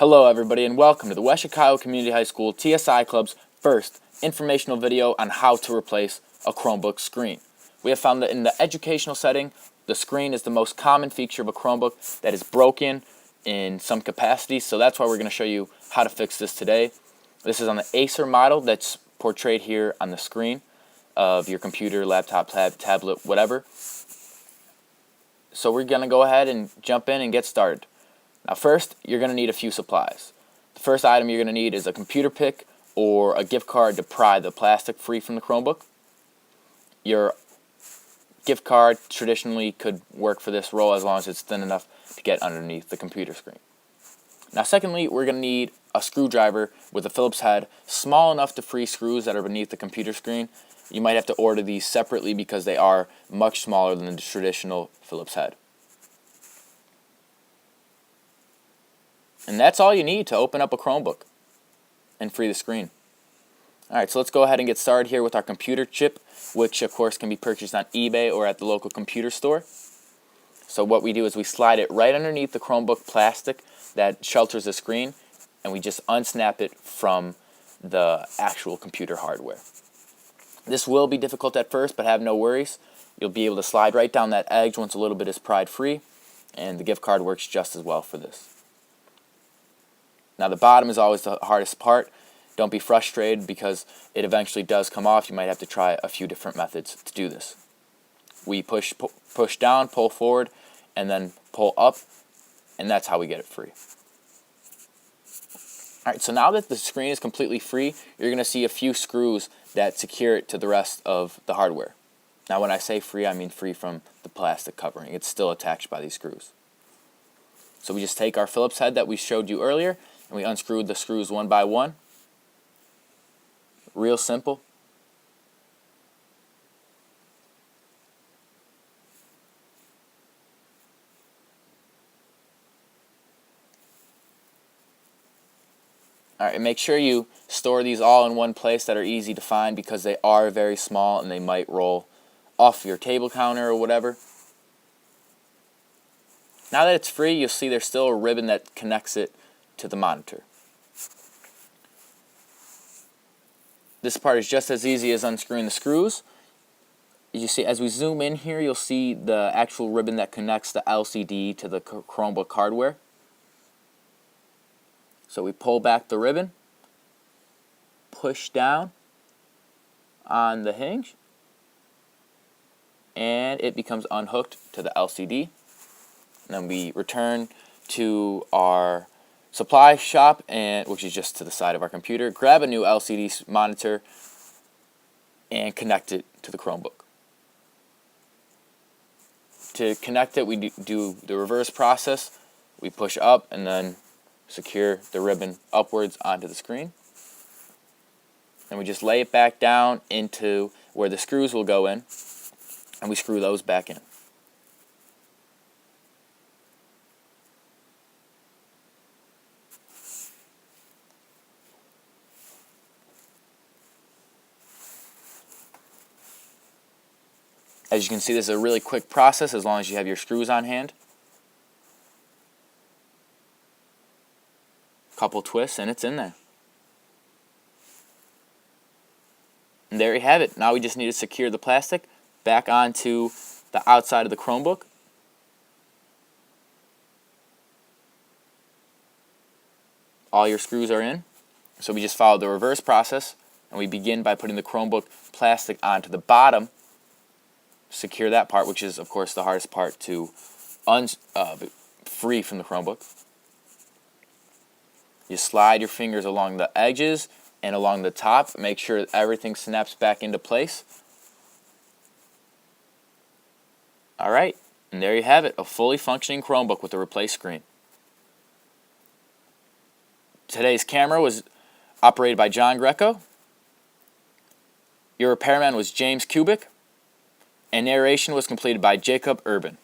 Hello everybody and welcome to the West Chicago Community High School TSI Club's first informational video on how to replace a Chromebook screen. We have found that in the educational setting, the screen is the most common feature of a Chromebook that is broken in some capacity, so that's why we're going to show you how to fix this today. This is on the Acer model that's portrayed here on the screen of your computer, laptop, tablet, whatever. So we're going to go ahead and jump in and get started. Now first, you're going to need a few supplies. The first item you're going to need is a computer pick or a gift card to pry the plastic free from the Chromebook. Your gift card traditionally could work for this role as long as it's thin enough to get underneath the computer screen. Now secondly, we're going to need a screwdriver with a Phillips head small enough to free screws that are beneath the computer screen. You might have to order these separately because they are much smaller than the traditional Phillips head. And that's all you need to open up a Chromebook and free the screen. Alright, so let's go ahead and get started here with our computer chip, which of course can be purchased on eBay or at the local computer store. So what we do is we slide it right underneath the Chromebook plastic that shelters the screen, and we just unsnap it from the actual computer hardware. This will be difficult at first, but have no worries. You'll be able to slide right down that edge once a little bit is pried free, and the gift card works just as well for this. Now the bottom is always the hardest part. Don't be frustrated because it eventually does come off. You might have to try a few different methods to do this. We push down, pull forward, and then pull up, and that's how we get it free. Alright, so now that the screen is completely free, you're going to see a few screws that secure it to the rest of the hardware. Now when I say free, I mean free from the plastic covering. It's still attached by these screws. So we just take our Phillips head that we showed you earlier, and we unscrew the screws one by one. Real simple. Alright, make sure you store these all in one place that are easy to find because they are very small and they might roll off your table counter or whatever. Now that it's free, you'll see there's still a ribbon that connects it to the monitor. This part is just as easy as unscrewing the screws. You see, as we zoom in here, you'll see the actual ribbon that connects the LCD to the Chromebook hardware. So we pull back the ribbon, push down on the hinge, and it becomes unhooked to the LCD. And then we return to our supply shop, which is just to the side of our computer, grab a new LCD monitor and connect it to the Chromebook. To connect it, we do the reverse process. We push up and then secure the ribbon upwards onto the screen. And we just lay it back down into where the screws will go in, and we screw those back in. As you can see, this is a really quick process as long as you have your screws on hand. Couple twists and it's in there. And there you have it. Now we just need to secure the plastic back onto the outside of the Chromebook. All your screws are in. So we just follow the reverse process, and we begin by putting the Chromebook plastic onto the bottom. Secure that part, which is of course the hardest part to free from the Chromebook. You slide your fingers along the edges and along the top. Make sure that everything snaps back into place. Alright, and there you have it, a fully functioning Chromebook with a replaced screen. Today's camera was operated by John Greco. Your repairman was James Kubik. And narration was completed by Jacob Urban.